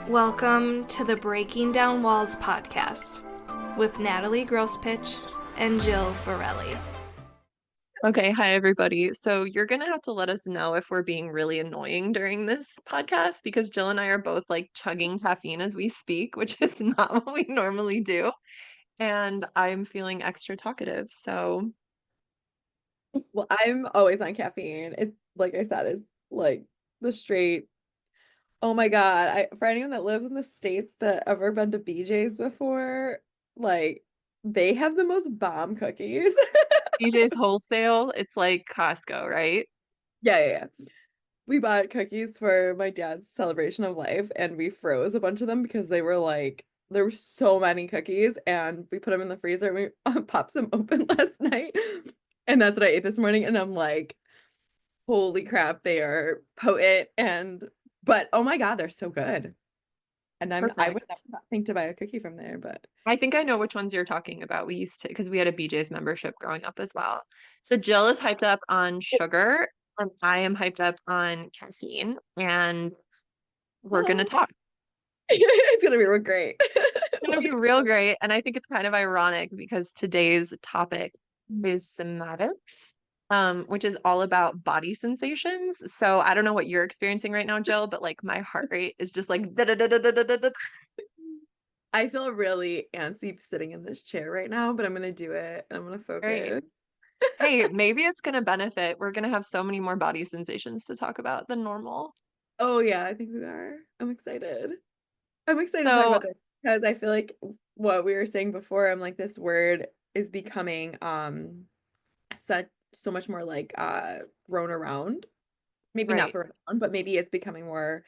Welcome to the Breaking Down Walls podcast with Natalie Grospitch and Jill Barrile. Okay, hi everybody. So you're gonna have to let us know if we're being really annoying during this podcast because Jill and I are both like chugging caffeine as we speak, which is not what we normally do. And I'm feeling extra talkative. So Well, I'm always on caffeine. It's like I said, it's like the straight. Oh my God. For anyone that lives in the States that ever been to BJ's before, like they have the most bomb cookies. BJ's Wholesale, it's like Costco, right? Yeah. We bought cookies for my dad's celebration of life and we froze a bunch of them because they were like there were so many cookies and we put them in the freezer and we popped some open last night. And that's what I ate this morning and I'm like holy crap, they are potent but oh my God, they're so good. And I would Perfect. never think to buy a cookie from there, but I think I know which ones you're talking about. We used to, because we had a BJ's membership growing up as well. So Jill is hyped up on sugar, and I am hyped up on caffeine, and we're gonna talk. it's gonna be real great. Gonna be real great. And I think it's kind of ironic because today's topic is somatics, which is all about body sensations. So I don't know what you're experiencing right now, Jill, but like my heart rate is just like da da da da da da da. I feel really antsy sitting in this chair right now, but I'm gonna do it and I'm gonna Right. focus. Hey, maybe it's gonna benefit. We're gonna have so many more body sensations to talk about than normal. Oh yeah, I think we are. I'm excited. I'm excited to talk So about this because I feel like what we were saying before, I'm like this word is becoming such so much more like thrown around. Maybe not right. thrown around, but maybe it's becoming more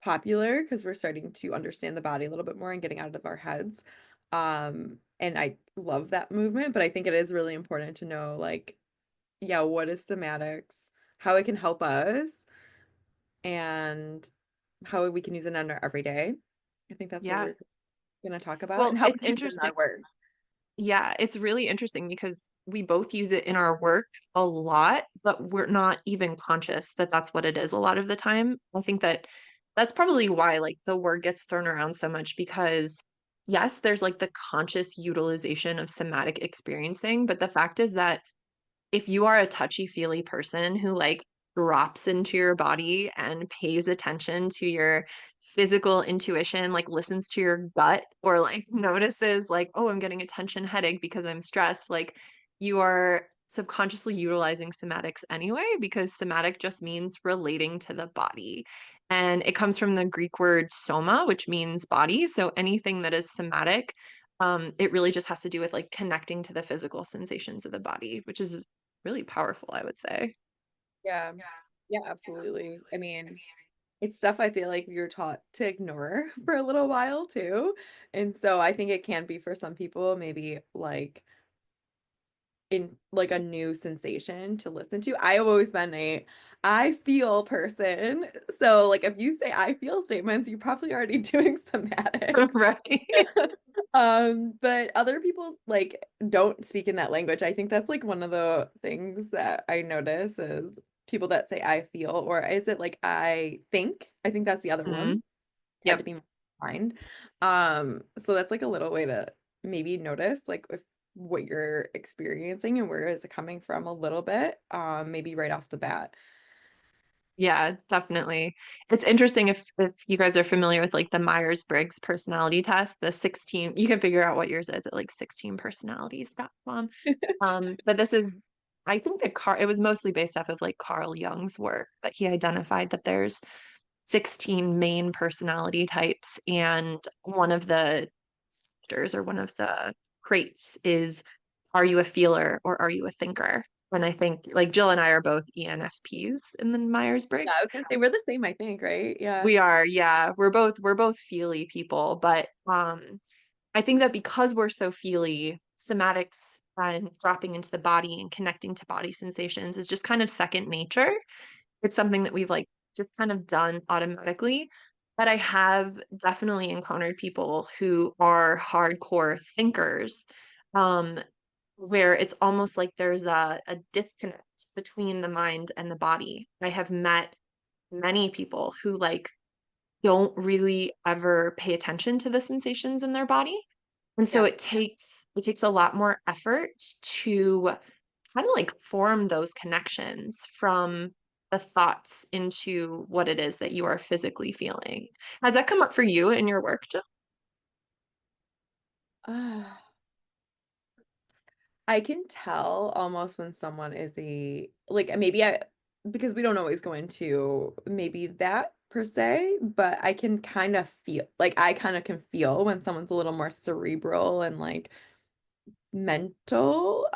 popular because we're starting to understand the body a little bit more and getting out of our heads. And I love that movement, but I think it is really important to know like, yeah, what is somatics, how it can help us, and how we can use it in our everyday. I think that's what Yeah. we're gonna talk about Well, and how it's we use it in interesting. our work. Yeah, it's really interesting because we both use it in our work a lot, but we're not even conscious that that's what it is a lot of the time. I think that that's probably why like the word gets thrown around so much because yes, there's like the conscious utilization of somatic experiencing, but the fact is that if you are a touchy-feely person who like drops into your body and pays attention to your physical intuition, like listens to your gut or like notices like, oh, I'm getting a tension headache because I'm stressed, like you are subconsciously utilizing somatics anyway, because somatic just means relating to the body. And it comes from the Greek word soma, which means body. So anything that is somatic, it really just has to do with like connecting to the physical sensations of the body, which is really powerful, I would say. Yeah. Yeah, absolutely. I mean, it's stuff I feel like you're taught to ignore for a little while too. And so I think it can be for some people maybe like in like a new sensation to listen to. I've always been a I feel person. So like if you say I feel statements, you're probably already doing somatics. Right. But other people like don't speak in that language. I think that's like one of the things that I notice is people that say I feel, or is it like I think? I think that's the other one. Mhm. Tend to Yep. be mind. So that's like a little way to maybe notice like if what you're experiencing and where is it coming from a little bit, maybe right off the bat. Yeah, definitely. It's interesting if you guys are familiar with like the Myers-Briggs personality test, the 16, you can figure out what yours is at like 16personalities.com. But this is I think that it was mostly based off of like Carl Jung's work, but he identified that there's 16 main personality types, and one of the factors or one of the traits is are you a feeler or are you a thinker? And I think like Jill and I are both ENFPs in the Yeah, I Myers-Briggs. was gonna say we're the same, I think, right? Yeah. We are, yeah. We're both feely people, but I think that because we're so feely, somatics and dropping into the body and connecting to body sensations is just kind of second nature. It's something that we've like just kind of done automatically. But I have definitely encountered people who are hardcore thinkers, um, where it's almost like there's a disconnect between the mind and the body. I have met many people who like don't really ever pay attention to the sensations in their body. And so Yeah. it takes a lot more effort to kind of like form those connections from the thoughts into what it is that you are physically feeling. Has that come up for you in your work, Jill? Ah, I can tell almost when someone is like maybe because we don't always go into maybe that per se, but I can kind of feel like I kind of can feel when someone's a little more cerebral and like mental.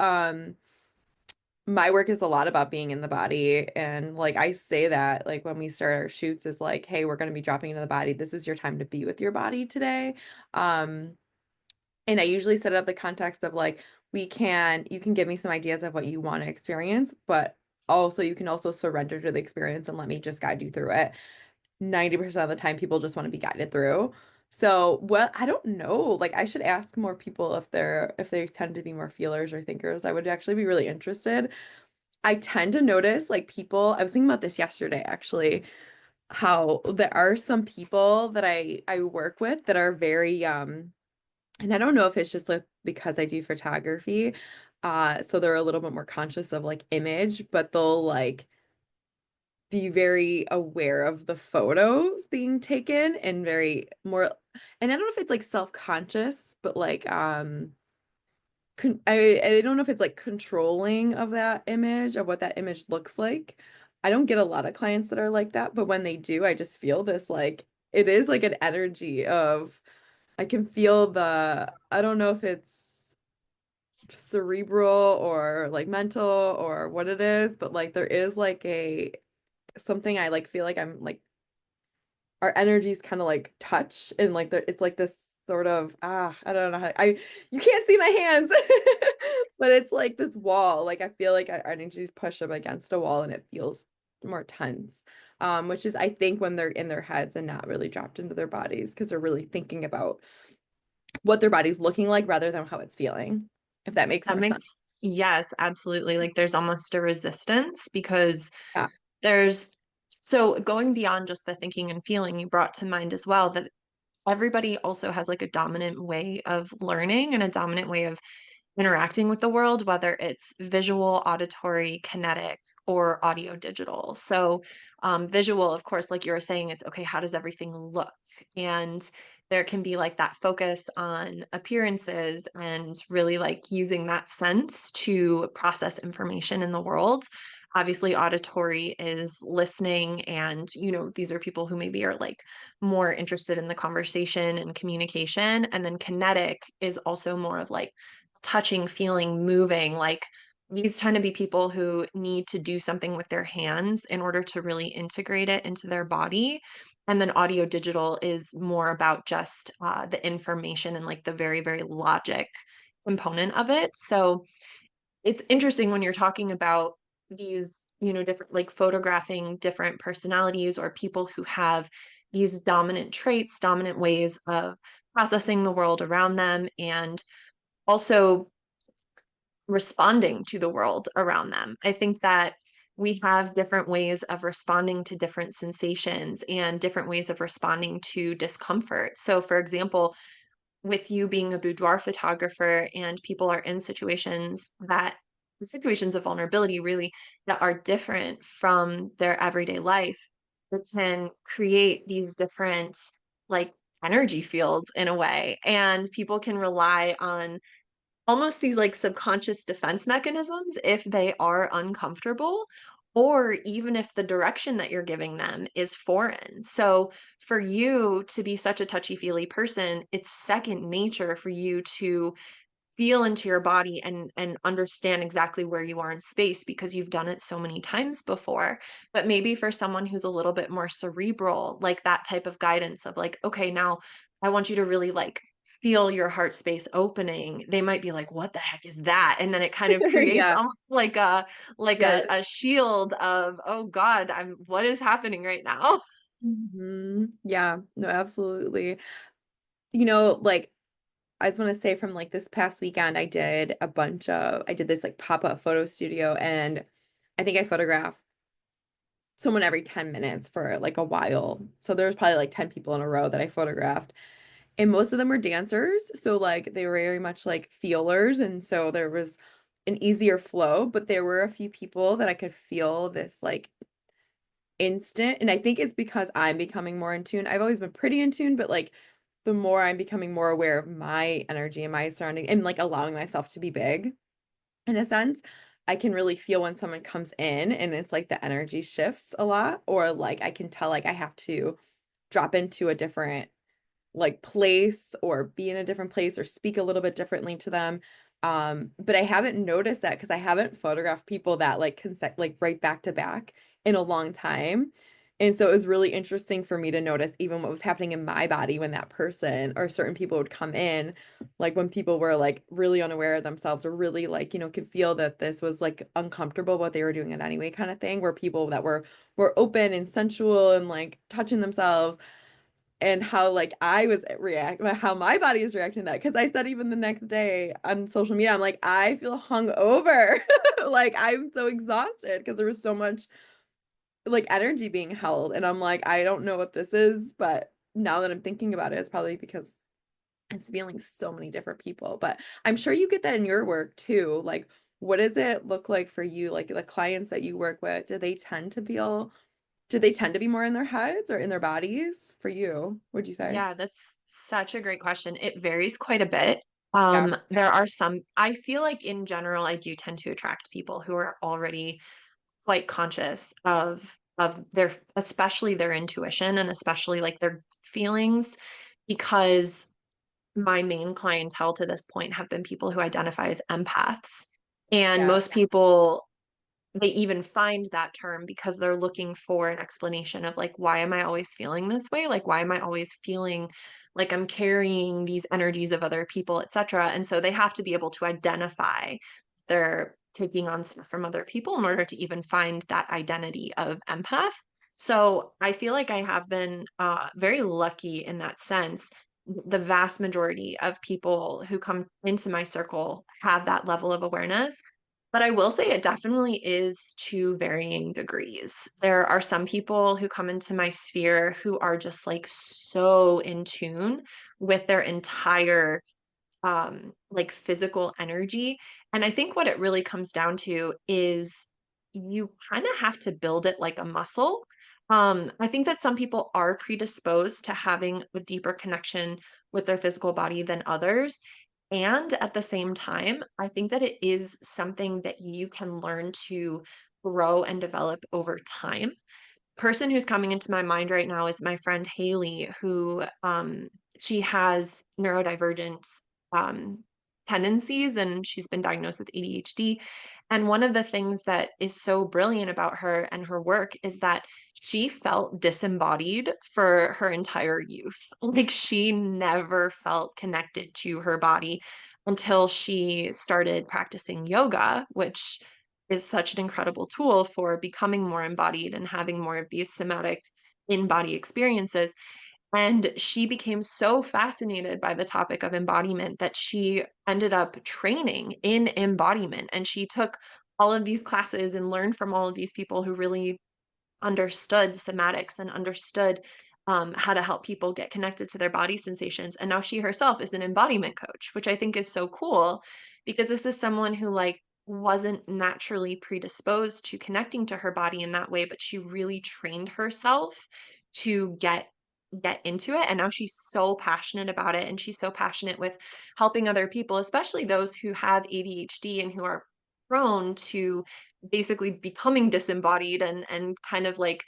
My work is a lot about being in the body, and like I say that like when we start our shoots is like, hey, we're going to be dropping into the body. This is your time to be with your body today. Um And I usually set up the context of like, you can give me some ideas of what you want to experience, but also you can also surrender to the experience and let me just guide you through it. 90% of the time, people just want to be guided through. So, well, I don't know. Like, I should ask more people if they tend to be more feelers or thinkers. I would actually be really interested. I tend to notice like people, I was thinking about this yesterday actually, how there are some people that I work with that are very and I don't know if it's just like because I do photography, so they're a little bit more conscious of like image, but they'll like be very aware of the photos being taken and very more, and I don't know if it's like self-conscious, but like I don't know if it's like controlling of that image of what that image looks like. I don't get a lot of clients that are like that, but when they do, I just feel this like it is like an energy of I can feel I don't know if it's cerebral or like mental or what it is, but like there is like something I like feel like I'm like our energies kind of like touch and like it's like this sort of I don't know how you can't see my hands but it's like this wall like I feel like our energies push up against a wall and it feels more tense, which is I think when they're in their heads and not really dropped into their bodies because they're really thinking about what their body's looking like rather than how it's feeling, if that makes That more makes, sense. yes, absolutely. Like there's almost a resistance because Yeah. there's, so going beyond just the thinking and feeling, you brought to mind as well that everybody also has like a dominant way of learning and a dominant way of interacting with the world, whether it's visual, auditory, kinetic, or audio digital. So, visual, of course, like you were saying, it's okay, how does everything look? And there can be like that focus on appearances and really like using that sense to process information in the world. Obviously, auditory is listening, and these are people who maybe are like more interested in the conversation and communication. And then kinetic is also more of like touching, feeling, moving. Like these tend to be people who need to do something with their hands in order to really integrate it into their body. And then audio digital is more about just the information and like the very, very logic component of it. So it's interesting when you're talking about these, different like photographing different personalities or people who have these dominant traits, dominant ways of processing the world around them, and also responding to the world around them. I think that we have different ways of responding to different sensations and different ways of responding to discomfort. So, for example, with you being a boudoir photographer and people are in situations of vulnerability really that are different from their everyday life, it can create these different like energy fields in a way. And people can rely on almost these like subconscious defense mechanisms if they are uncomfortable, or even if the direction that you're giving them is foreign. So for you to be such a touchy-feely person, it's second nature for you to feel into your body and understand exactly where you are in space because you've done it so many times before. But maybe for someone who's a little bit more cerebral, like that type of guidance of like, okay, now I want you to really like feel your heart space opening. They might be like, what the heck is that? And then it kind of creates Yeah. almost like a Yes. a shield of, oh God, what is happening right now? Yeah, no, absolutely. Like I just want to say from like this past weekend, I did this like pop-up photo studio and I think I photographed someone every 10 minutes for like a while. So there was probably like 10 people in a row that I photographed. And most of them were dancers. So like they were very much like feelers. And so there was an easier flow, but there were a few people that I could feel this like instant. And I think it's because I'm becoming more in tune. I've always been pretty in tune, but like the more I'm becoming more aware of my energy and my surrounding and like allowing myself to be big in a sense, I can really feel when someone comes in and it's like the energy shifts a lot, or like I can tell like I have to drop into a different like place or be in a different place or speak a little bit differently to them. But I haven't noticed that because I haven't photographed people that like right back to back in a long time. And so it was really interesting for me to notice even what was happening in my body when that person or certain people would come in, like when people were like really unaware of themselves or really like, could feel that this was like uncomfortable what they were doing it anyway kind of thing, where people that were open and sensual and like touching themselves and how like I was how my body is reacting to that. Because I said even the next day on social media, I'm like, I feel hungover. Like I'm so exhausted because there was so much like energy being held. And I'm like, I don't know what this is, but now that I'm thinking about it, it's probably because it's feeling so many different people. But I'm sure you get that in your work too. Like, what does it look like for you? Like the clients that you work with, do they tend to be more in their heads or in their bodies for you? Would you say? Yeah, that's such a great question. It varies quite a bit. Yeah, There are some, I feel like in general, I do tend to attract people who are already quite conscious of their, especially their intuition and especially like their feelings, because my main clientele to this point have been people who identify as empaths. And yeah, most people, they even find that term because they're looking for an explanation of like, why am I always feeling this way? Like, why am I always feeling like I'm carrying these energies of other people, etc. And so they have to be able to identify they're taking on stuff from other people in order to even find that identity of empath. So I feel like I have been very lucky in that sense. The vast majority of people who come into my circle have that level of awareness, but I will say it definitely is to varying degrees. There are some people who come into my sphere who are just like so in tune with their entire like physical energy. And I think what it really comes down to is you kind of have to build it like a muscle. I think that some people are predisposed to having a deeper connection with their physical body than others. And at the same time, I think that it is something that you can learn to grow and develop over time. Person who's coming into my mind right now is my friend Haley, who she has neurodivergent um, tendencies and she's been diagnosed with ADHD. And one of the things that is so brilliant about her and her work is that she felt disembodied for her entire youth. Like she never felt connected to her body until she started practicing yoga, which is such an incredible tool for becoming more embodied and having more of these somatic in-body experiences. And she became so fascinated by the topic of embodiment that she ended up training in embodiment. And she took all of these classes and learned from all of these people who really understood somatics and understood how to help people get connected to their body sensations. And now she herself is an embodiment coach, which I think is so cool because this is someone who like wasn't naturally predisposed to connecting to her body in that way, but she really trained herself to get into it. And now she's so passionate about it, and she's so passionate with helping other people, especially those who have ADHD and who are prone to basically becoming disembodied and kind of like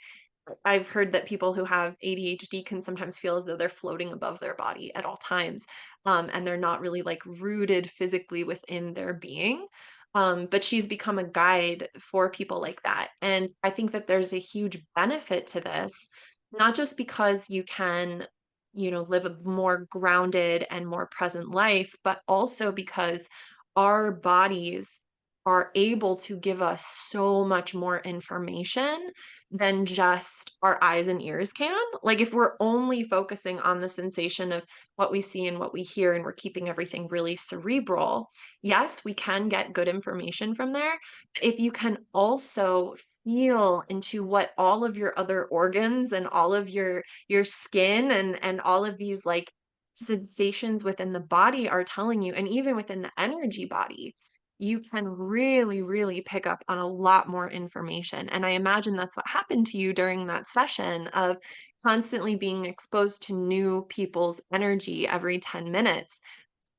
I've heard that people who have ADHD can sometimes feel as though they're floating above their body at all times, and they're not really like rooted physically within their being. But she's become a guide for people like that. And I think that there's a huge benefit to this, not just because you can, live a more grounded and more present life, but also because our bodies are able to give us so much more information than just our eyes and ears can. Like if we're only focusing on the sensation of what we see and what we hear, and we're keeping everything really cerebral, yes, we can get good information from there. If you can also feel into what all of your other organs and all of your skin and all of these like sensations within the body are telling you, and even within the energy body, you can really, really pick up on a lot more information. And I imagine that's what happened to you during that session of constantly being exposed to new people's energy every 10 minutes.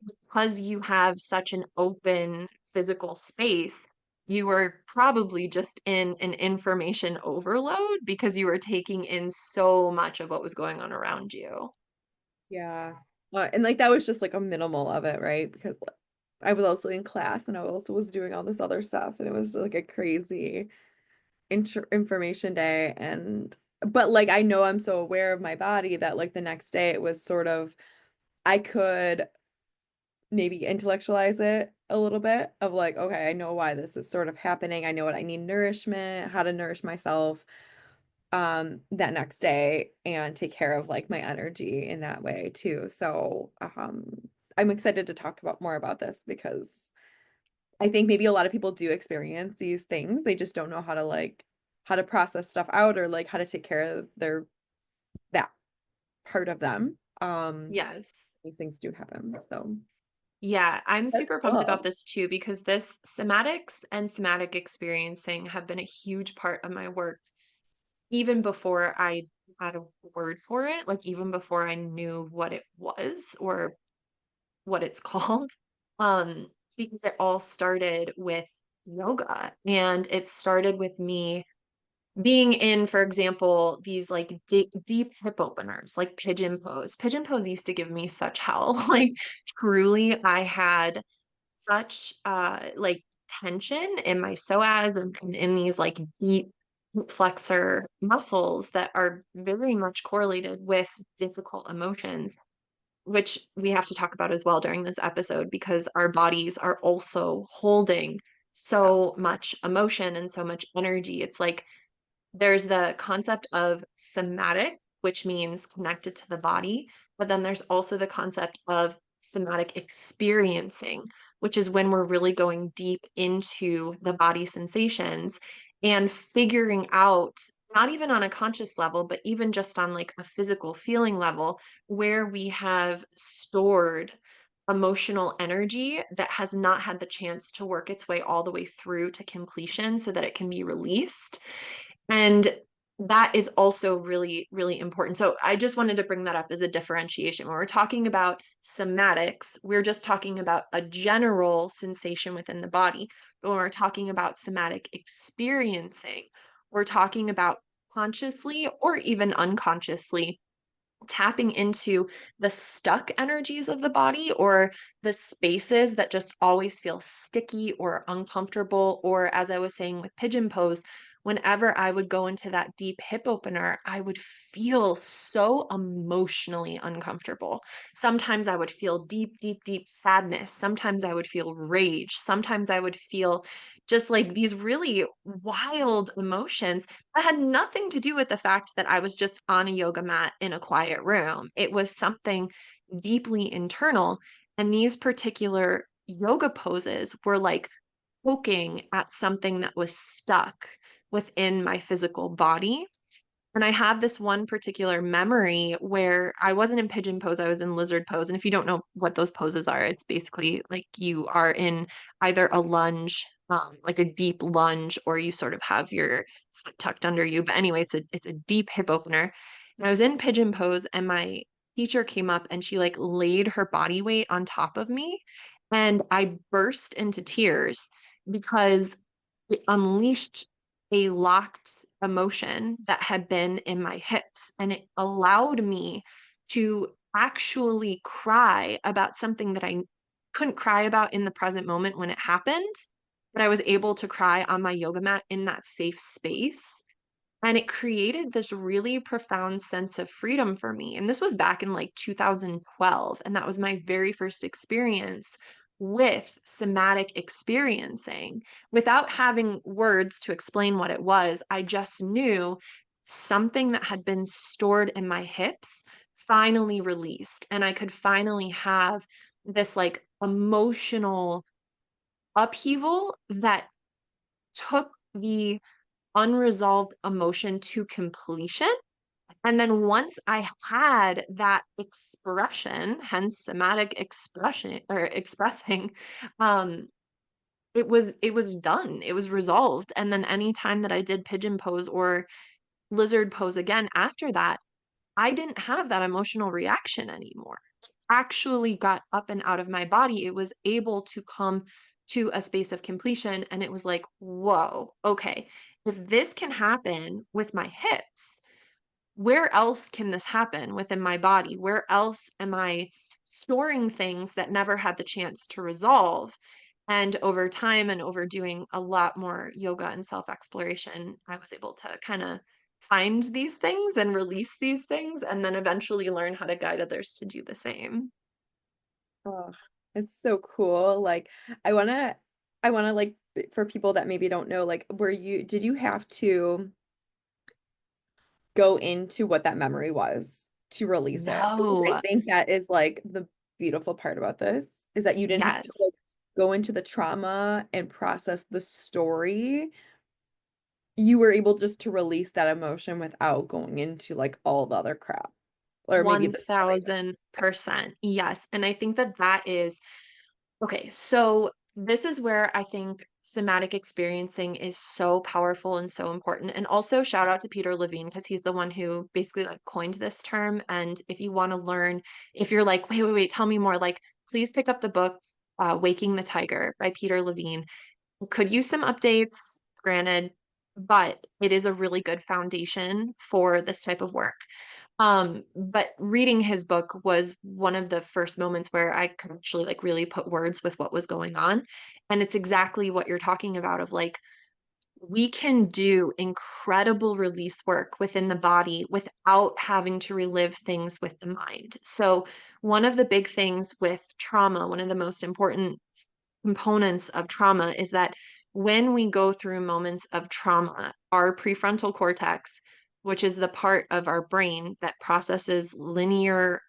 Because you have such an open physical space, you were probably just in an information overload because you were taking in so much of what was going on around you. Yeah. And like that was just like a minimal of it, right? Because like, I was also in class and I also was doing all this other stuff and it was like a crazy information day. And but like I know I'm so aware of my body that like the next day it was sort of I could maybe intellectualize it a little bit of like, okay, I know why this is sort of happening. I know what I need nourishment, how to nourish myself that next day and take care of like my energy in that way too. So I'm excited to talk about more about this because I think maybe a lot of people do experience these things. They just don't know how to like how to process stuff out or like how to take care of their that part of them. Yes. These things do happen. So Yeah, I'm that's super pumped about cool. this too because this somatics and somatic experiencing have been a huge part of my work even before I had a word for it, like even before I knew what it was or what it's called. Um, because it all started with yoga, and it started with me being in, for example, these like deep hip openers, like pigeon pose. Pigeon pose used to give me such hell. Like truly, I had such like tension in my psoas and in these like deep flexor muscles that are very much correlated with difficult emotions, which we have to talk about as well during this episode because our bodies are also holding Yeah. so much emotion and so much energy. It's like there's the concept of somatic, which means connected to the body, but then there's also the concept of somatic experiencing, which is when we're really going deep into the body sensations and figuring out, not even on a conscious level, but even just on like a physical feeling level, where we have stored emotional energy that has not had the chance to work its way all the way through to completion so that it can be released. And that is also really, really important. So I just wanted to bring that up as a differentiation. When we're talking about somatics, we're just talking about a general sensation within the body. But when we're talking about somatic experiencing, we're talking about consciously or even unconsciously tapping into the stuck energies of the body or the spaces that just always feel sticky or uncomfortable. Or, as I was saying with pigeon pose, whenever I would go into that deep hip opener, I would feel so emotionally uncomfortable. Sometimes I would feel deep, deep, deep sadness. Sometimes I would feel rage. Sometimes I would feel just like these really wild emotions that had nothing to do with the fact that I was just on a yoga mat in a quiet room. It was something deeply internal. And these particular yoga poses were like poking at something that was stuck within my physical body. And I have this one particular memory where I wasn't in pigeon pose, I was in lizard pose. And if you don't know what those poses are, it's basically like you are in either a lunge, like a deep lunge, or you sort of have your foot tucked under you. But anyway, it's a deep hip opener. And I was in pigeon pose, and my teacher came up and she like laid her body weight on top of me. And I burst into tears because it unleashed a locked emotion that had been in my hips, and it allowed me to actually cry about something that I couldn't cry about in the present moment when it happened, but I was able to cry on my yoga mat in that safe space. And it created this really profound sense of freedom for me. And this was back in like 2012. And that was my very first experience with somatic experiencing. Without having words to explain what it was, I just knew something that had been stored in my hips finally released. And I could finally have this like emotional upheaval that took the unresolved emotion to completion. And then once I had that expression, hence somatic expression or expressing, um, it was done. It was resolved. And then anytime that I did pigeon pose or lizard pose again after that, I didn't have that emotional reaction anymore. Actually got up and out of my body. It was able to come to a space of completion. And it was like, whoa, okay, if this can happen with my hips, where else can this happen within my body? Where else am I storing things that never had the chance to resolve? And over time and over doing a lot more yoga and self exploration, I was able to kind of find these things and release these things, and then eventually learn how to guide others to do the same. Oh, it's so cool. Like I wanna like for people that maybe don't know, like did you have to go into what that memory was to release it? Because I No, think that is like the beautiful part about this is that you didn't have to yes. like go into the trauma and process the story. You were able just to release that emotion without going into like all the other crap. Or maybe the trauma even. 1000%. Yes. And I think that that is okay. So, this is where I think somatic experiencing is so powerful and so important. And also, shout out to Peter Levine because he's the one who basically like coined this term. And if you want to learn, if you're like, wait, wait, wait, tell me more, like, please pick up the book, Waking the Tiger by Peter Levine. Could use some updates, granted, but it is a really good foundation for this type of work. But reading his book was one of the first moments where I could actually like really put words with what was going on. And it's exactly what you're talking about of like, we can do incredible release work within the body without having to relive things with the mind. So, one of the big things with trauma, one of the most important components of trauma is that when we go through moments of trauma, our prefrontal cortex, which is the part of our brain that processes linear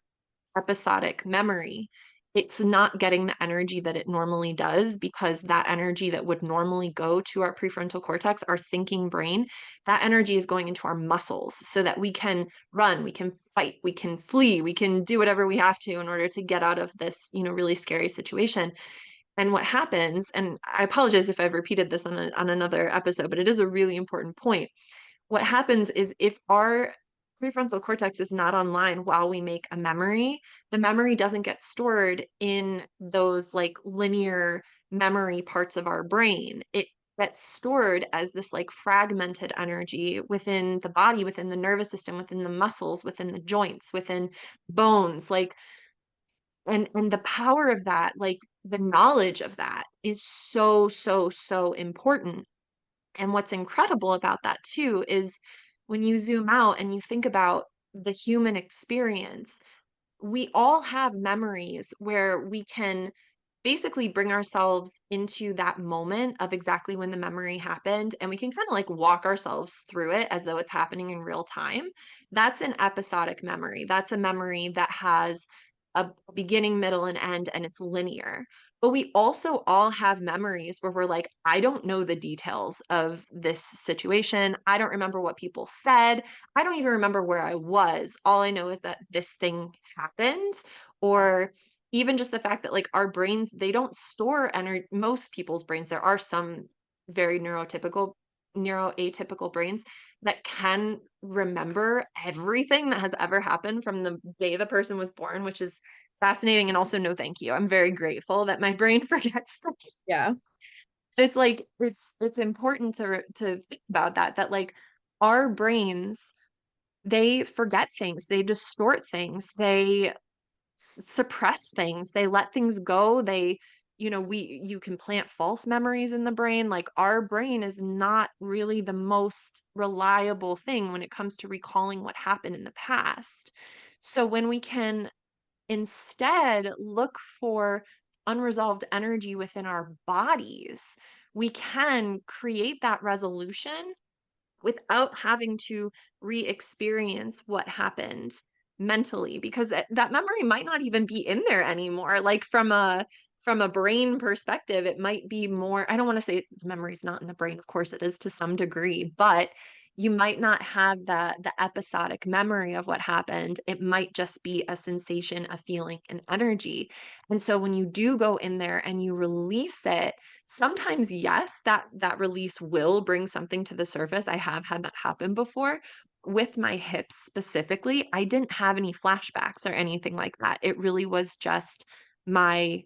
episodic memory, it's not getting the energy that it normally does because that energy that would normally go to our prefrontal cortex, our thinking brain, that energy is going into our muscles so that we can run, we can fight, we can flee, we can do whatever we have to in order to get out of this, really scary situation. And what happens, and I apologize if I've repeated this on another episode, but it is a really important point. What happens is if our prefrontal cortex is not online while we make a memory, the memory doesn't get stored in those like linear memory parts of our brain. It gets stored as this like fragmented energy within the body, within the nervous system, within the muscles, within the joints, within bones. Like and the power of that, like the knowledge of that is so, so, so important. And what's incredible about that too is when you zoom out and you think about the human experience, we all have memories where we can basically bring ourselves into that moment of exactly when the memory happened, and we can kind of like walk ourselves through it as though it's happening in real time. That's an episodic memory. That's a memory that has a beginning, middle, and end, and it's linear. But we also all have memories where we're like, I don't know the details of this situation. I don't remember what people said. I don't even remember where I was. All I know is that this thing happened. Or even just the fact that like our brains, they don't store energy. Most people's brains, there are some very neuroatypical brains that can remember everything that has ever happened from the day the person was born, which is fascinating. And also, no thank you, I'm very grateful that my brain forgets things. Yeah. It's like it's important to think about that like our brains, they forget things, they distort things, they suppress things, they let things go, they you can plant false memories in the brain. Like our brain is not really the most reliable thing when it comes to recalling what happened in the past. So when we can instead look for unresolved energy within our bodies, we can create that resolution without having to re-experience what happened mentally, because that memory might not even be in there anymore. Like from a brain perspective, it might be more, I don't want to say memory's not in the brain, of course it is to some degree, but you might not have the episodic memory of what happened. It might just be a sensation, a feeling, an energy. And so when you do go in there and you release it, sometimes, yes, that release will bring something to the surface. I have had that happen before. With my hips specifically, I didn't have any flashbacks or anything like that. It really was just my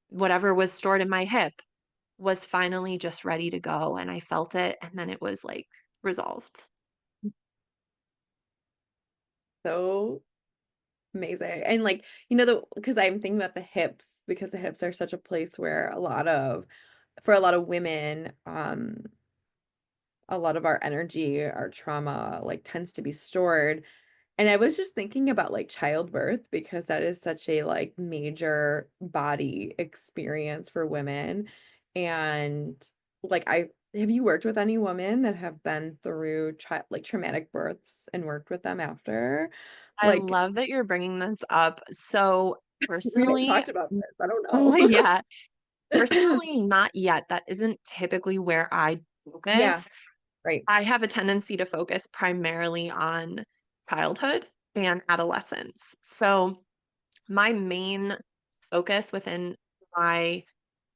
whatever was stored in my hip was finally just ready to go, and I felt it, and then it was like resolved. So amazing. And like, you know, the because I'm thinking about the hips, because the hips are such a place where for a lot of women, a lot of our energy, our trauma like tends to be stored. And I was just thinking about like childbirth because that is such a like major body experience for women. And like I have you worked with any women that have been through like traumatic births and worked with them after? I Like love that you're bringing this up. So we never personally, talked about this. I don't know. yeah, personally, not yet. That isn't typically where I Yeah, focus. right. I have a tendency to focus primarily on childhood and adolescence. So my main focus within my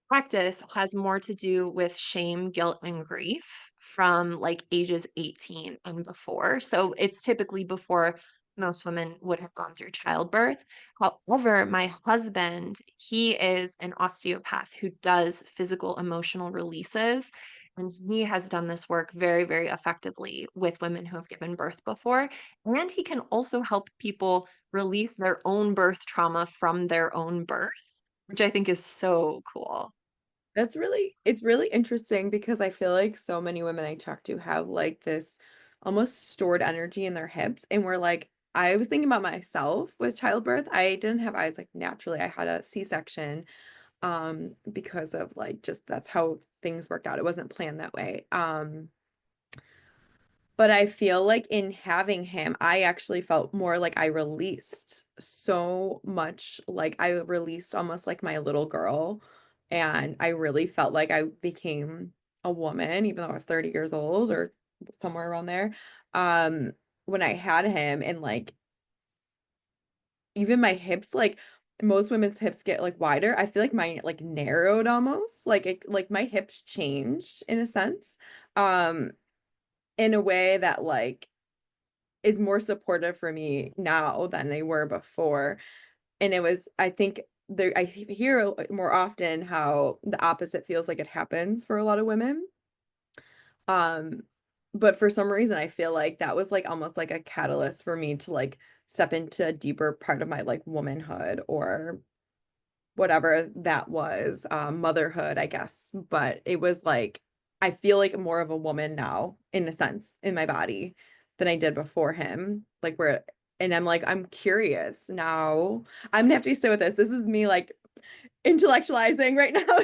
practice has more to do with shame, guilt, and grief from like ages 18 and before. So it's typically before most women would have gone through childbirth. However, my husband, he is an osteopath who does physical emotional releases. And he has done this work very, very effectively with women who have given birth before. And he can also help people release their own birth trauma from their own birth, which I think is so cool. It's really interesting because I feel like so many women I talk to have like this almost stored energy in their hips. And we're like, I was thinking about myself with childbirth. I didn't have eyes like naturally. I had a C-section because of like just that's how things worked out. It wasn't planned that way. But I feel like in having him, I actually felt more like I released so much, like I released almost like my little girl. And I really felt like I became a woman, even though I was 30 years old or somewhere around there. Um, when I had him and like even my hips, like most women's hips get like wider. I feel like mine like narrowed almost. Like my hips changed in a sense. Um, in a way that like is more supportive for me now than they were before. And it was, I think there, I hear more often how the opposite feels like it happens for a lot of women. Um, but for some reason, I feel like that was like almost like a catalyst for me to like step into a deeper part of my like womanhood or whatever that was, motherhood, I guess. But it was like, I feel like more of a woman now, in a sense, in my body than I did before him. Like, where, and I'm like, I'm curious now. I'm gonna have to sit with this. This is me like intellectualizing right now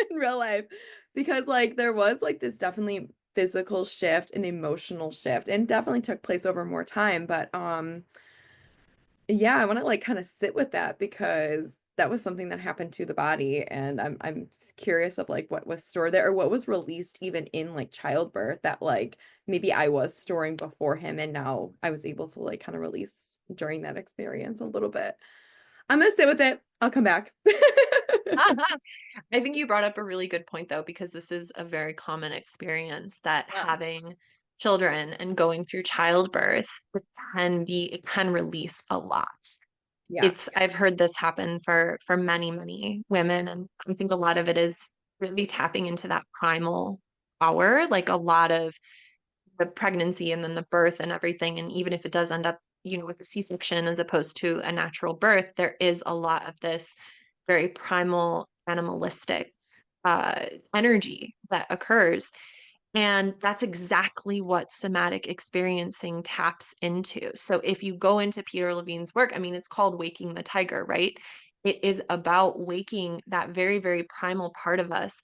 in real life because like there was like this definitely physical shift and emotional shift and definitely took place over more time. But yeah, I want to like kind of sit with that because that was something that happened to the body and I'm curious of like what was stored there or what was released even in like childbirth that like maybe I was storing before him and now I was able to like kind of release during that experience a little bit. I'm gonna sit with it. I'll come back. I think you brought up a really good point though, because this is a very common experience that Yeah. having children and going through childbirth it can release a lot. Yeah. I've heard this happen for many, many women, and I think a lot of it is really tapping into that primal power, like a lot of the pregnancy and then the birth and everything. And even if it does end up, with a C-section as opposed to a natural birth, there is a lot of this very primal, animalistic energy that occurs. And that's exactly what somatic experiencing taps into. So if you go into Peter Levine's work, I mean, it's called Waking the Tiger, right? it is about waking that very, very primal part of us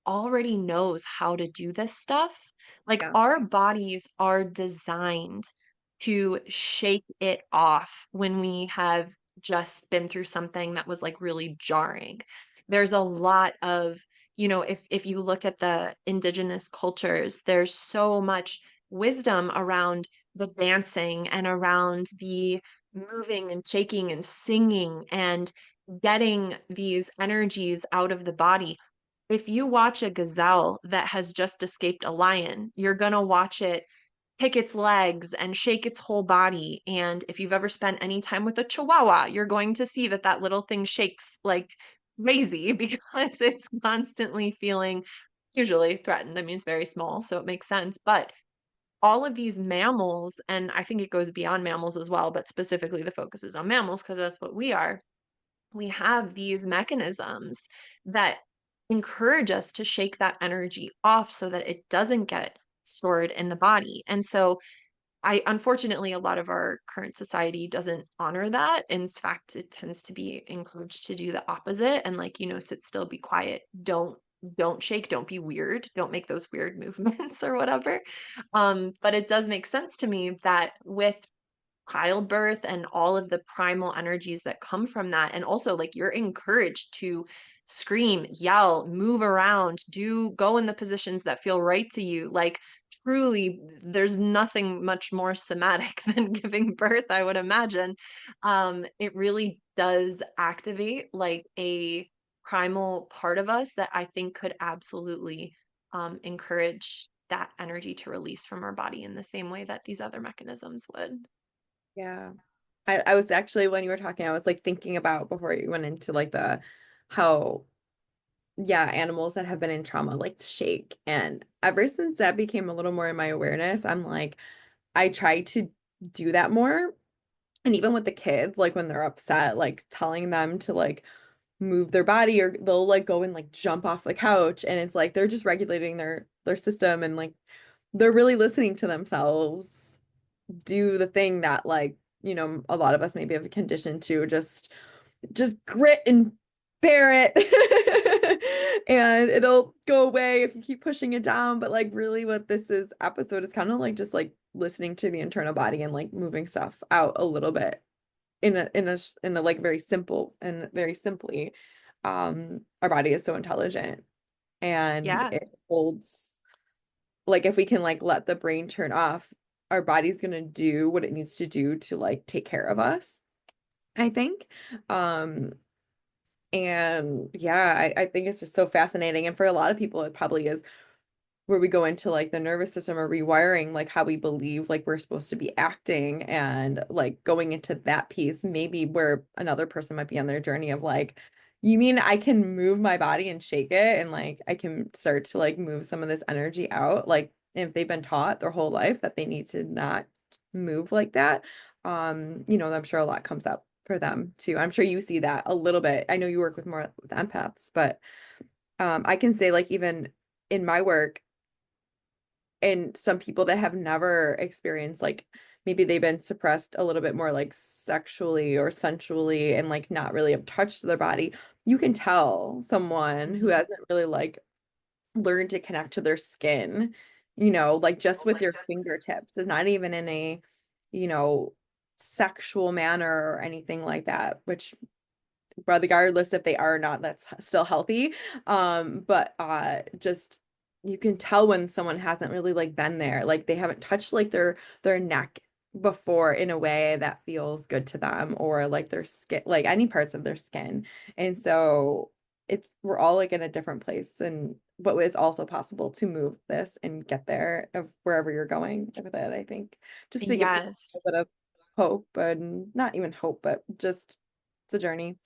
already knows how to do this stuff. Like Yeah. our bodies are designed to shake it off when we have just been through something that was like really jarring. There's a lot of, if you look at the indigenous cultures, there's so much wisdom around the dancing and around the moving and shaking and singing and getting these energies out of the body. If you watch a gazelle that has just escaped a lion, you're going to watch it kick its legs and shake its whole body. And if you've ever spent any time with a chihuahua, you're going to see that that little thing shakes like crazy because it's constantly feeling usually threatened. I mean, it's very small, so it makes sense. But all of these mammals, and I think it goes beyond mammals as well, but specifically the focus is on mammals because that's what we have these mechanisms that encourage us to shake that energy off so that it doesn't get stored in the body. And so I unfortunately a lot of our current society doesn't honor that. In fact, it tends to be encouraged to do the opposite and like, sit still, be quiet, don't shake, don't be weird, don't make those weird movements or whatever. But it does make sense to me that with childbirth and all of the primal energies that come from that. And also, like, you're encouraged to scream, yell, move around, go in the positions that feel right to you. Like, truly, there's nothing much more somatic than giving birth, I would imagine. It really does activate like a primal part of us that I think could absolutely encourage that energy to release from our body in the same way that these other mechanisms would. Yeah. I was actually, when you were talking, I was like thinking about before you went into like the how, yeah, animals that have been in trauma like shake. And ever since that became a little more in my awareness, I'm like, I try to do that more. And even with the kids, like when they're upset, like telling them to like move their body, or they'll like go and like jump off the couch, and it's like they're just regulating their system, and like they're really listening to themselves do the thing that, like, a lot of us maybe have a condition to just grit and bear it. And it'll go away if you keep pushing it down. But like really what this is episode is kind of like just like listening to the internal body and like moving stuff out a little bit in a like very simple and very simply. Our body is so intelligent, and Yeah. it holds, like, if we can like let the brain turn off, our body's gonna do what it needs to do to like take care of us, I think. Um, and yeah, I think it's just so fascinating. And for a lot of people, it probably is where we go into like the nervous system or rewiring, like how we believe like we're supposed to be acting, and like going into that piece, maybe where another person might be on their journey of like, you mean I can move my body and shake it, and like I can start to like move some of this energy out, like if they've been taught their whole life that they need to not move like that. I'm sure a lot comes up for them too. I'm sure you see that a little bit. I know you work with more with empaths, but I can say like even in my work, and some people that have never experienced, like maybe they've been suppressed a little bit more like sexually or sensually, and like not really have touched their body, you can tell someone who Mhm. hasn't really like learned to connect to their skin, like just with your fingertips. It's not even in a, you know sexual manner or anything like that, which regardless if they are or not, that's still healthy. But just, you can tell when someone hasn't really like been there, like they haven't touched like their neck before in a way that feels good to them, or like their skin, like any parts of their skin. And so we're all like in a different place, and but it's also possible to move this and get there of wherever you're going with it, I think, just to give people Yes. a bit of hope, and not even hope, but just it's a journey.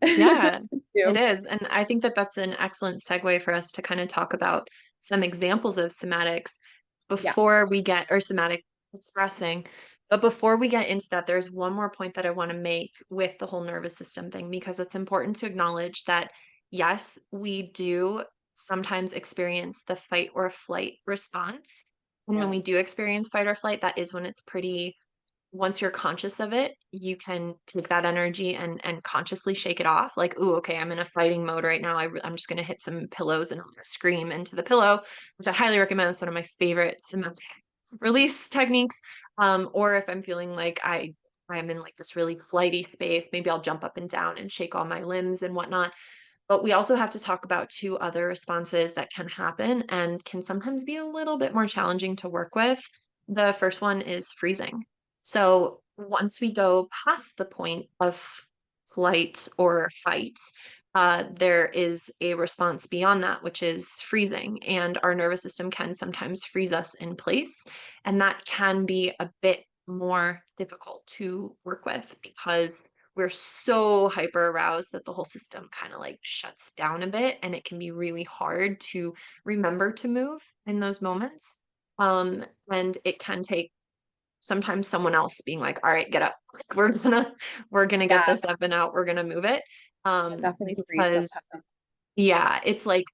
Yeah, it You. is. And I think that that's an excellent segue for us to kind of talk about some examples of somatics Yeah. before we get, or somatic expressing. But before we get into that, there's one more point that I want to make with the whole nervous system thing, because it's important to acknowledge that, yes, we do sometimes experience the fight or flight response. And when Yeah. we do experience fight or flight, that is when it's pretty once you're conscious of it, you can take that energy and consciously shake it off. Like, ooh, okay, I'm in a fighting mode right now. I'm just gonna hit some pillows and I'm gonna scream into the pillow, which I highly recommend. It's one of my favorite somatic release techniques. Or if I'm feeling like I'm in like this really flighty space, maybe I'll jump up and down and shake all my limbs and whatnot. But we also have to talk about two other responses that can happen and can sometimes be a little bit more challenging to work with. The first one is freezing. So once we go past the point of flight or fight, there is a response beyond that, which is freezing. And our nervous system can sometimes freeze us in place. And that can be a bit more difficult to work with because we're so hyper aroused that the whole system kind of like shuts down a bit, and it can be really hard to remember to move in those moments. And it can take sometimes someone else being like, all right, get up. Like, we're gonna get Yeah, this up and out, we're gonna move it. I definitely freeze Because sometimes. yeah, it's like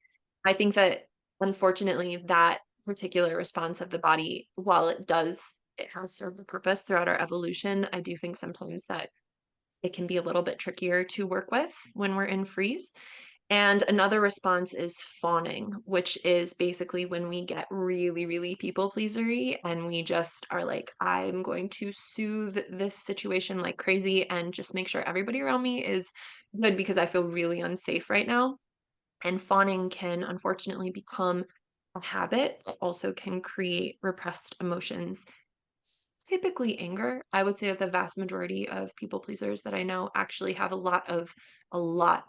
I think that unfortunately that particular response of the body, while it has served a purpose throughout our evolution, I do think sometimes that it can be a little bit trickier to work with when we're in freeze. And another response is fawning, which is basically when we get really, really people pleasery and we just are like, I'm going to soothe this situation like crazy and just make sure everybody around me is good because I feel really unsafe right now. And fawning can unfortunately become a habit that also can create repressed emotions, typically anger. I would say that the vast majority of people pleasers that I know actually have a lot of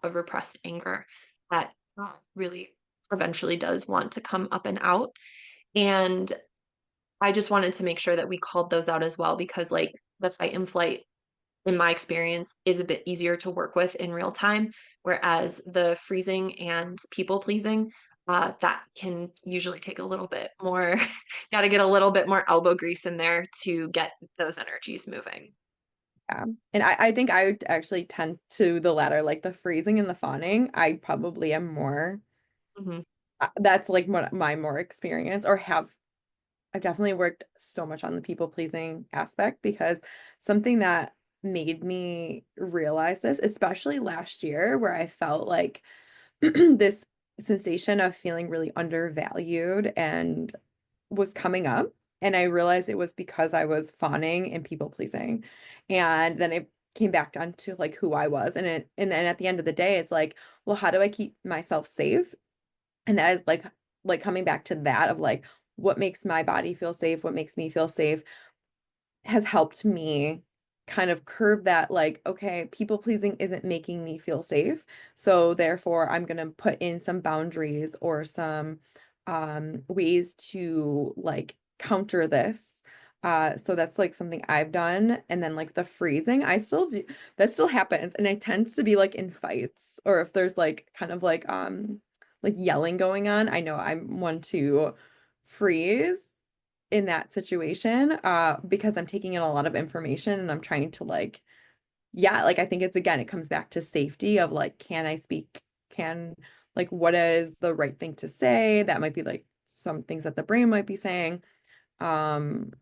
repressed anger that really eventually does want to come up and out. And I just wanted to make sure that we called those out as well because like the fight and flight in my experience is a bit easier to work with in real time, whereas the freezing and people pleasing, that can usually take a little bit more, got to get a little bit more elbow grease in there to get those energies moving. Yeah. And I think I would actually tend to the latter, like the freezing and the fawning. I probably am more, Hmm. that's like what my more experience or have I've definitely worked so much on the people pleasing aspect because something that made me realize this, especially last year, where I felt like this sensation of feeling really undervalued and was coming up. And I realized it was because I was fawning and people pleasing. And then it came back down to like who I was. And then at the end of the day, it's like, well, how do I keep myself safe? And that is like coming back to that of like what makes my body feel safe, what makes me feel safe has helped me kind of curb that like, okay, people pleasing isn't making me feel safe. So therefore I'm gonna put in some boundaries or some ways to like counter this. So that's like something I've done. And then like the freezing, I still do that still happens. And it tends to be like in fights or if there's like yelling going on. I know I'm one to freeze in that situation because I'm taking in a lot of information and I'm trying to like yeah, like I think it's again it comes back to safety of like can I speak can like what is the right thing to say that might be like some things that the brain might be saying um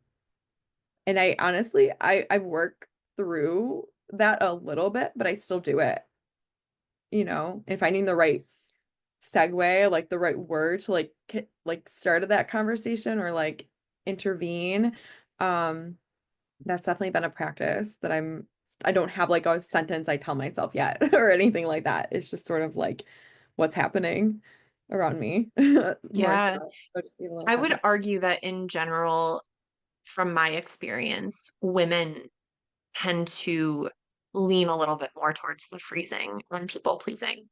and I honestly I work through that a little bit but I still do it and finding the right segue like the right word to like start that conversation or like intervene um That's definitely been a practice that I don't have like a sentence I tell myself yet or anything like that. It's just sort of like what's happening around me. More Yeah, so just to give a little I would context. argue that in general, from my experience, women tend to lean a little bit more towards the freezing and people pleasing.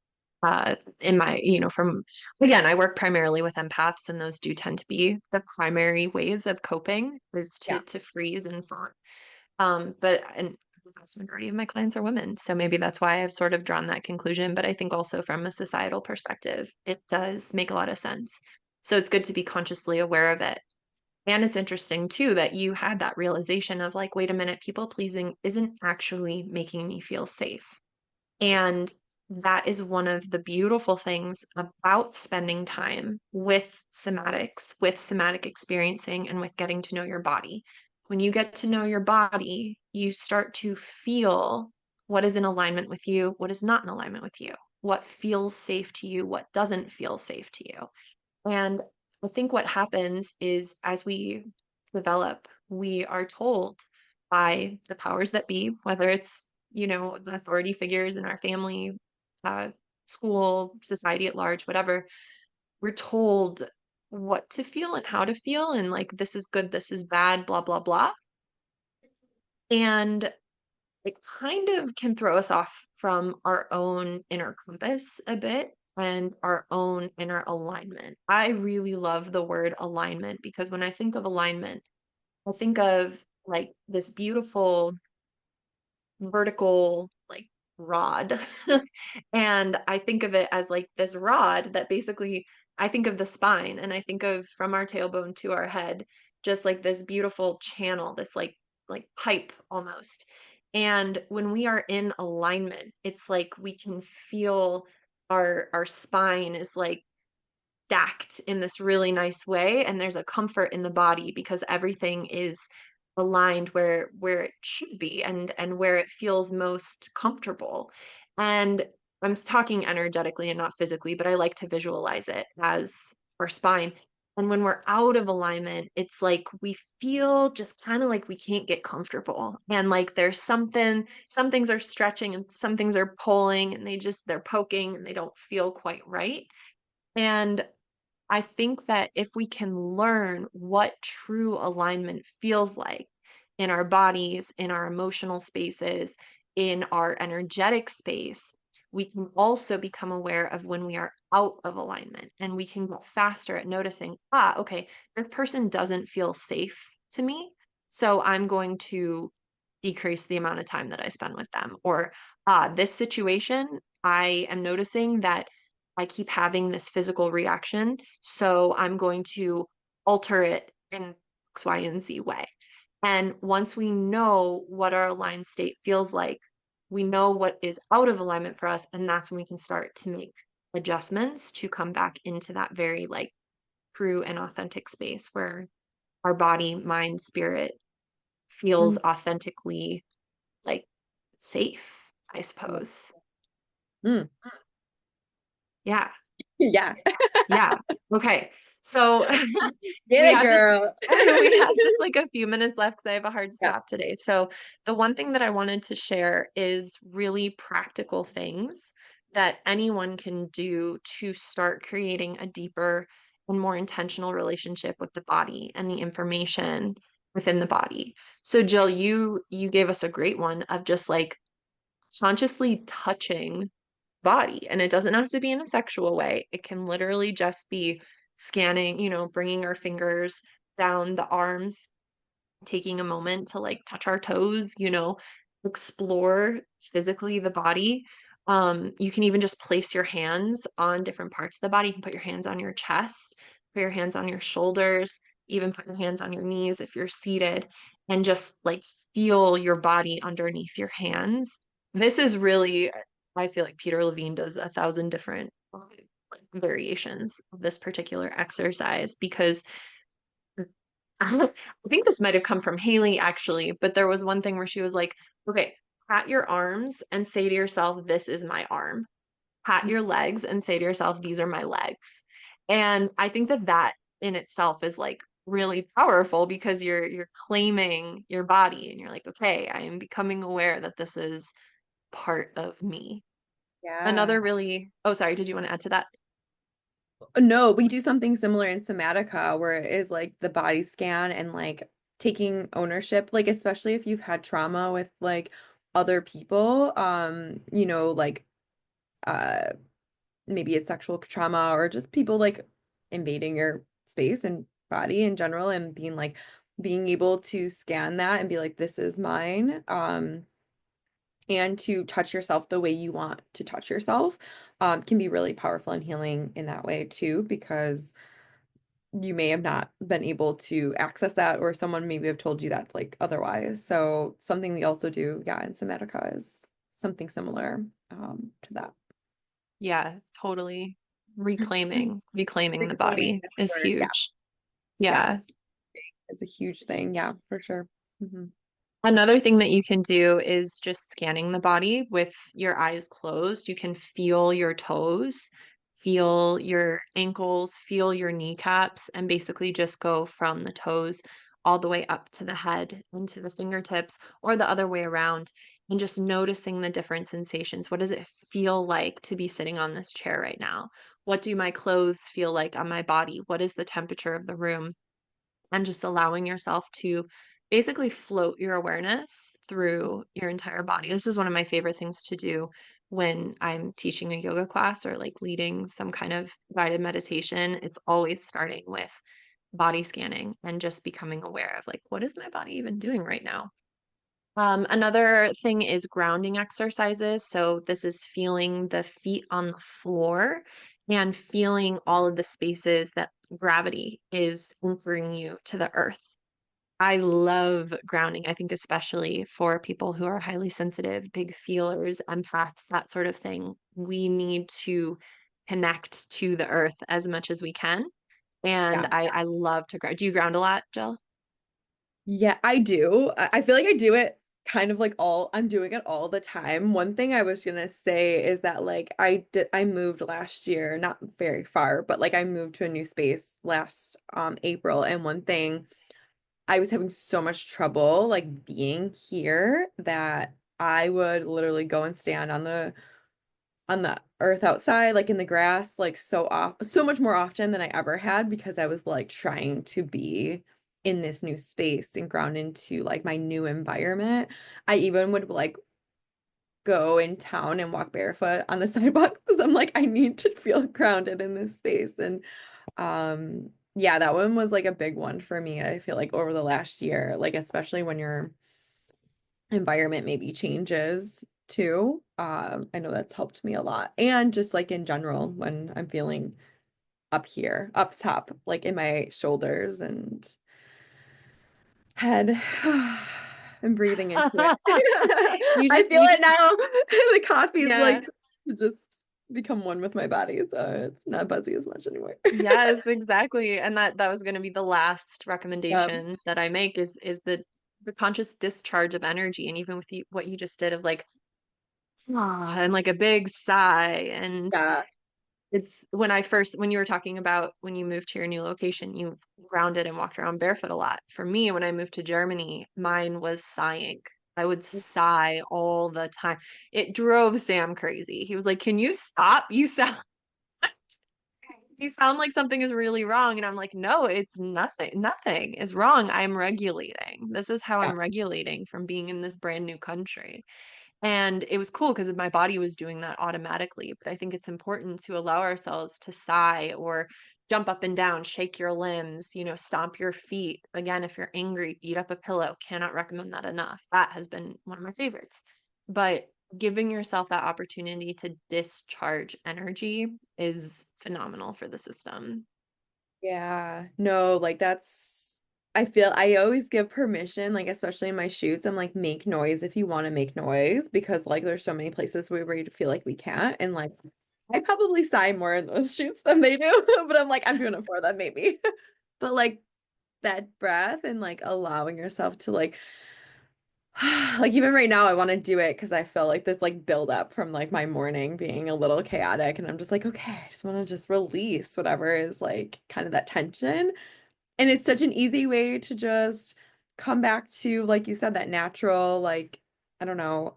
In my, from again, I work primarily with empaths, and those do tend to be the primary ways of coping is to Yeah. to freeze and fawn. But the vast majority of my clients are women, so maybe that's why I've sort of drawn that conclusion. But I think also from a societal perspective, it does make a lot of sense. So it's good to be consciously aware of it. And it's interesting too that you had that realization of like, wait a minute, people pleasing isn't actually making me feel safe. And that is one of the beautiful things about spending time with somatics, with somatic experiencing, and with getting to know your body. When you get to know your body, you start to feel what is in alignment with you, what is not in alignment with you, what feels safe to you, what doesn't feel safe to you. And I think what happens is as we develop, we are told by the powers that be, whether it's, the authority figures in our family, uh, school, society at large, whatever, we're told what to feel and how to feel, and like, this is good, this is bad, blah, blah, blah. And it kind of can throw us off from our own inner compass a bit and our own inner alignment. I really love the word alignment because when I think of alignment, I think of like this beautiful vertical like rod. And I think of it as like this rod that basically I think of the spine and I think of from our tailbone to our head, just like this beautiful channel, this like pipe almost. And when we are in alignment, it's like we can feel our spine is like stacked in this really nice way, and there's a comfort in the body because everything is aligned where it should be and where it feels most comfortable. And I'm talking energetically and not physically, but I like to visualize it as our spine. And when we're out of alignment, it's like we feel just kind of like we can't get comfortable. And like there's some things are stretching and some things are pulling and they're poking and they don't feel quite right. And I think that if we can learn what true alignment feels like in our bodies, in our emotional spaces, in our energetic space, we can also become aware of when we are out of alignment and we can get faster at noticing, okay, this person doesn't feel safe to me. So I'm going to decrease the amount of time that I spend with them. Or, this situation, I am noticing that I keep having this physical reaction, so I'm going to alter it in X, Y, and Z way. And once we know what our aligned state feels like, we know what is out of alignment for us, and that's when we can start to make adjustments to come back into that very like true and authentic space where our body, mind, spirit feels Mm. authentically like safe, I Yeah. suppose. Mm. Yeah. Yeah. Yeah. Okay. So we Get it, have just girl. we have just like a few minutes left because I have a hard Yeah. stop today. So the one thing that I wanted to share is really practical things that anyone can do to start creating a deeper and more intentional relationship with the body and the information within the body. So Jill, you gave us a great one of just like consciously touching body. And it doesn't have to be in a sexual way. It can literally just be scanning, bringing our fingers down the arms, taking a moment to like touch our toes, explore physically the body. You can even just place your hands on different parts of the body. You can put your hands on your chest, put your hands on your shoulders, even put your hands on your knees if you're seated, and just like feel your body underneath your hands. This is really, I feel like Peter Levine does 1,000 different like, variations of this particular exercise because I think this might have come from Haley actually, but there was one thing where she was like, okay, pat your arms and say to yourself, this is my arm. Pat your legs and say to yourself, these are my legs. And I think that that in itself is like really powerful because you're claiming your body and you're like, okay, I am becoming aware that this is part of me. Yeah. Another really, oh, sorry, did you want to add to that? No, we do something similar in Somatica where it is like the body scan and like taking ownership, like especially if you've had trauma with like other people, like uh maybe it's sexual trauma or just people like invading your space and body in general and being able to scan that and be like, this is mine. And to touch yourself the way you want to touch yourself can be really powerful and healing in that way too, because you may have not been able to access that, or someone maybe have told you that like otherwise. So something we also do, yeah, in Somatica is something similar to that. Yeah, totally. Reclaiming the Reclaiming body that is word, yeah, huge. yeah, Yeah. it's a huge thing, yeah, for sure. Mhm. Another thing that you can do is just scanning the body with your eyes closed. You can feel your toes, feel your ankles, feel your kneecaps, and basically just go from the toes all the way up to the head into the fingertips or the other way around, and just noticing the different sensations. What does it feel like to be sitting on this chair right now? What do my clothes feel like on my body? What is the temperature of the room? And just allowing yourself to basically float your awareness through your entire body. This is one of my favorite things to do when I'm teaching a yoga class or like leading some kind of guided meditation. It's always starting with body scanning and just becoming aware of like, what is my body even doing right now? Another thing is grounding exercises. So this is feeling the feet on the floor and feeling all of the spaces that gravity is anchoring you to the earth. I love grounding. I think especially for people who are highly sensitive, big feelers, empaths, that sort of thing. We need to connect to the earth as much as we can. And Yeah. I love to ground. Do you ground a lot, Jill? Yeah, I do. I feel like I do it kind of like I'm doing it all the time. One thing I was gonna say is that like I moved last year, not very far, but like I moved to a new space last April, and one thing I was having so much trouble like being here that I would literally go and stand on the earth outside, like in the grass, like so much more often than I ever had because I was like trying to be in this new space and ground into like my new environment. I even would like go in town and walk barefoot on the sidewalks because I'm like, I need to feel grounded in this space. And yeah, that one was like a big one for me. I feel like over the last year, like especially when your environment maybe changes too. I know that's helped me a lot. And just like in general, when I'm feeling up here, up top, like in my shoulders and head and breathing into it. I feel You it just, now. The coffee is like yeah. to just become one with my body, so it's not buzzy as much anymore. Yes, exactly. And that was going to be the last Yeah. recommendation that I make is the conscious discharge of energy. And even with what you just did of like, ah, and like a big sigh. And Yeah. it's when you were talking about when you moved to your new location, you grounded and walked around barefoot a lot. For me, when I moved to Germany, mine was sighing. I would sigh all the time. It drove Sam crazy. He was like, "Can you stop? You sound like something is really wrong." And I'm like, no, it's nothing. Nothing is wrong. I'm regulating. This is how Yeah. I'm regulating from being in this brand new country. And it was cool because my body was doing that automatically. But I think it's important to allow ourselves to sigh or jump up and down, shake your limbs, stomp your feet. Again, if you're angry, beat up a pillow. Cannot recommend that enough. That has been one of my favorites. But giving yourself that opportunity to discharge energy is phenomenal for the system. Yeah, no, like I feel I always give permission, like especially in my shoots, I'm like, make noise if you want to make noise because like there's so many places where we feel like we can't. And like I probably sigh more in those shoots than they do, but I'm like, I'm doing it for them maybe. But like that breath and like allowing yourself to like like even right now I want to do it because I feel like this like build up from like my morning being a little chaotic and I'm just like, okay, I just want to just release whatever is like kind of that tension. And it's such an easy way to just come back to, like you said, that natural, like, I don't know,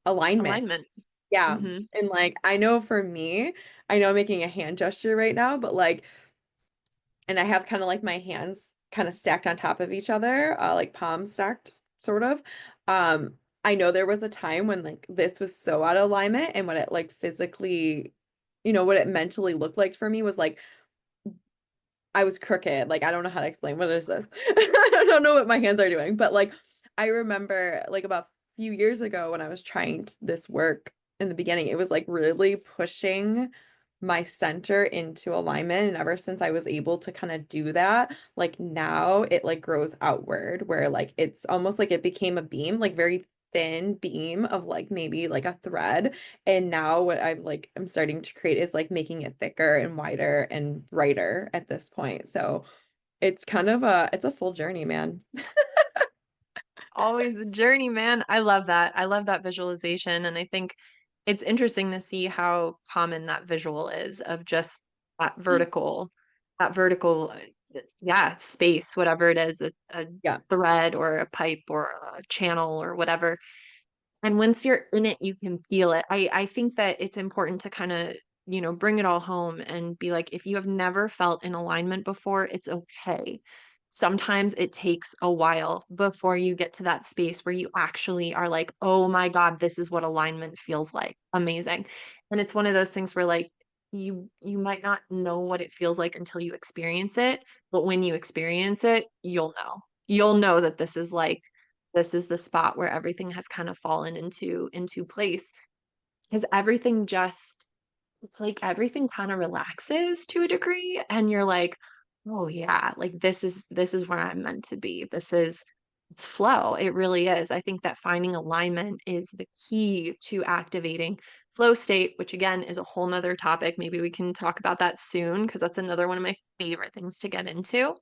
alignment. Alignment. Yeah. Hmm. And like, I know for me, I know I'm making a hand gesture right now, but like, and I have kind of like my hands kind of stacked on top of each other, like palms stacked, sort of. Um, I know there was a time when like this was so out of alignment and what it like physically, what it mentally looked like for me was like I was crooked. Like, I don't know how to explain what is this. I don't know what my hands are doing, but like I remember like about a few years ago when I was trying this work in the beginning, it was like really pushing my center into alignment. And ever since I was able to kind of do that, like now it like grows outward where like it's almost like it became a beam, like very thin beam of like maybe like a thread. And now what I'm starting to create is like making it thicker and wider and brighter at this point. So it's kind of it's a full journey, man. always a journey, man. I love that. I love that visualization. And I think it's interesting to see how common that visual is of just that vertical, yeah, space, whatever it is, a Yeah. thread or a pipe or a channel or whatever. And once you're in it, you can feel it. I think that it's important to kind of, bring it all home and be like, if you have never felt in alignment before, it's okay. Sometimes it takes a while before you get to that space where you actually are like, oh my God, this is what alignment feels like. Amazing. And it's one of those things where like you might not know what it feels like until you experience it, but when you experience it, you'll know. You'll know that this is the spot where everything has kind of fallen into place because everything just it's like everything kind of relaxes to a degree and you're like, oh yeah, like this is where I'm meant to be. It's flow. It really is. I think that finding alignment is the key to activating flow state, which again is a whole nother topic. Maybe we can talk about that soon because that's another one of my favorite things to get into.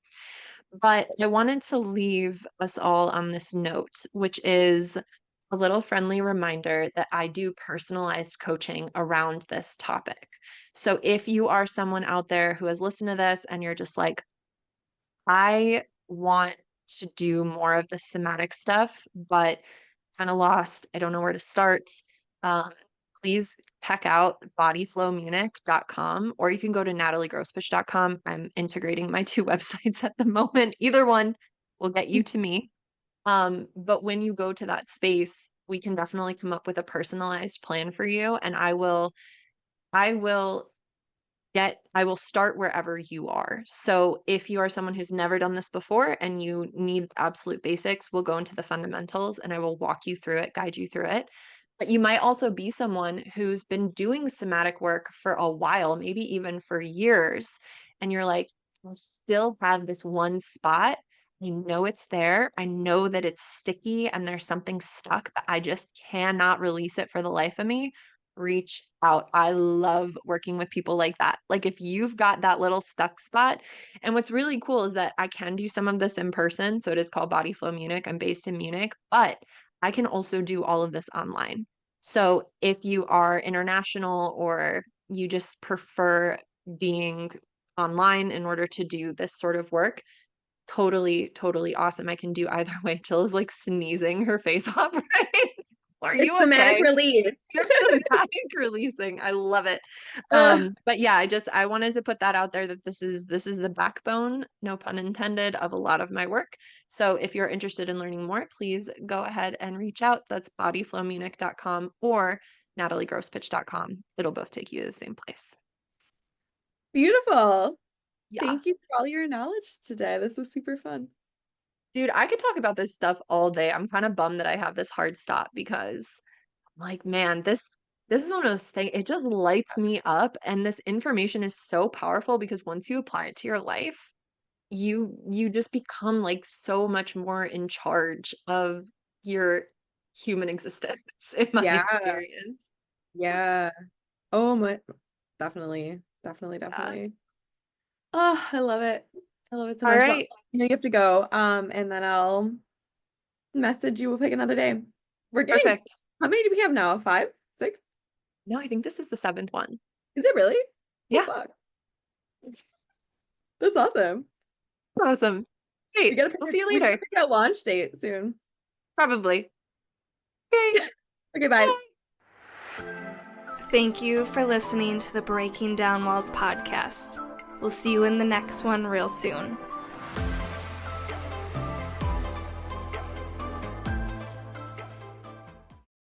But I wanted to leave us all on this note, which is a little friendly reminder that I do personalized coaching around this topic. So if you are someone out there who has listened to this and you're just like, I want to do more of the somatic stuff, but kind of lost, I don't know where to start, um, please check out bodyflowmunich.com or you can go to nataliegrospitch.com. I'm integrating my two websites at the moment. Either one will get you to me. But when you go to that space, we can definitely come up with a personalized plan for you. And I will I will start wherever you are. So if you are someone who's never done this before and you need absolute basics, we'll go into the fundamentals and I will walk you through it, guide you through it. But you might also be someone who's been doing somatic work for a while, maybe even for years. And you're like, I still have this one spot. I know it's there. I know that it's sticky and there's something stuck, but I just cannot release it for the life of me. Reach out. I love working with people like that. Like if you've got that little stuck spot, and what's really cool is that I can do some of this in person. So it is called Bodyflow Munich. I'm based in Munich, but I can also do all of this online. So if you are international or you just prefer being online in order to do this sort of work, totally, totally awesome. I can do either way. Jill is like sneezing her face off, right? Are It's you somatic okay? release. You're somatic releasing. I love it. Ugh. But yeah, I wanted to put that out there that this is the backbone, no pun intended, of a lot of my work. So if you're interested in learning more, please go ahead and reach out. That's bodyflowmunich.com or nataliegrospitch.com. It'll both take you to the same place. Beautiful. Yeah. Thank you for all your knowledge today. This was super fun. Dude, I could talk about this stuff all day. I'm kind of bummed that I have this hard stop because like, man, this is one of those things, it just lights me up. And this information is so powerful because once you apply it to your life, you just become like so much more in charge of your human existence, in my Yeah. experience. Yeah. Oh my, definitely. Yeah. Definitely. Oh, I love it. I love it so All much. Well, right. you have to go. And then I'll message you. We'll pick another day. We're getting, Perfect. how many do we have now? 5, 6? No, I think this is the seventh one. Is it really? Oh, Yeah. fuck. That's awesome. Awesome. We Great. gotta We'll see you we gotta later. pick a launch date soon. Probably. Okay. Okay, bye. Thank you for listening to the Breaking Down Walls podcast. We'll see you in the next one real soon.